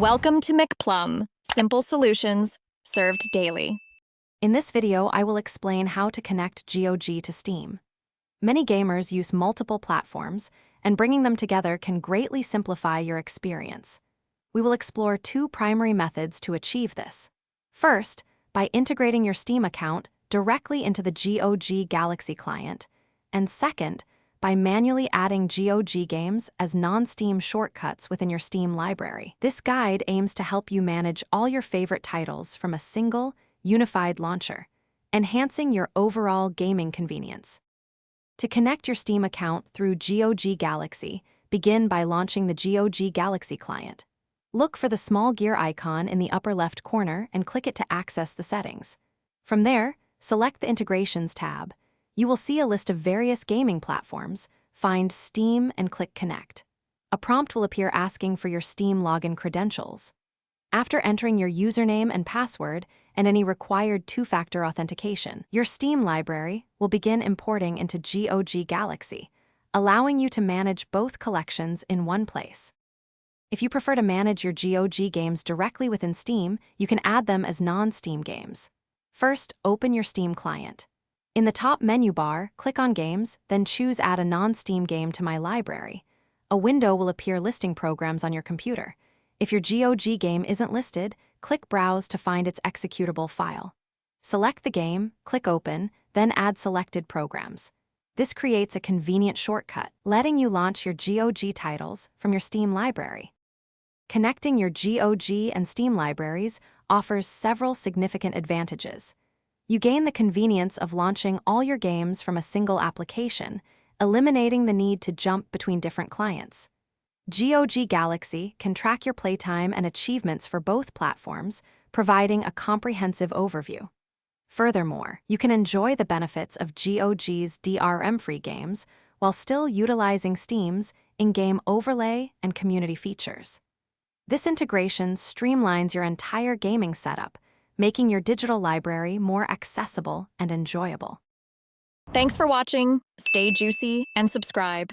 Welcome to McPlum, simple solutions served daily. In this video, I will explain how to connect GOG to Steam. Many gamers use multiple platforms, and bringing them together can greatly simplify your experience. We will explore two primary methods to achieve this. First, by integrating your Steam account directly into the GOG Galaxy client, and second, by manually adding GOG games as non-Steam shortcuts within your Steam library. This guide aims to help you manage all your favorite titles from a single, unified launcher, enhancing your overall gaming convenience. To connect your Steam account through GOG Galaxy, begin by launching the GOG Galaxy client. Look for the small gear icon in the upper left corner and click it to access the settings. From there, select the Integrations tab. You will see a list of various gaming platforms. Find Steam and click Connect. A prompt will appear asking for your Steam login credentials. After entering your username and password and any required two-factor authentication, your Steam library will begin importing into GOG Galaxy, allowing you to manage both collections in one place. If you prefer to manage your GOG games directly within Steam, you can add them as non-Steam games. First, open your Steam client. In the top menu bar, click on Games, then choose Add a non-Steam game to my library. A window will appear listing programs on your computer. If your GOG game isn't listed, click Browse to find its executable file. Select the game, click Open, then add selected programs. This creates a convenient shortcut, letting you launch your GOG titles from your Steam library. Connecting your GOG and Steam libraries offers several significant advantages. You gain the convenience of launching all your games from a single application, eliminating the need to jump between different clients. GOG Galaxy can track your playtime and achievements for both platforms, providing a comprehensive overview. Furthermore, you can enjoy the benefits of GOG's DRM-free games while still utilizing Steam's in-game overlay and community features. This integration streamlines your entire gaming setup, making your digital library more accessible and enjoyable. Thanks for watching. Stay juicy and subscribe.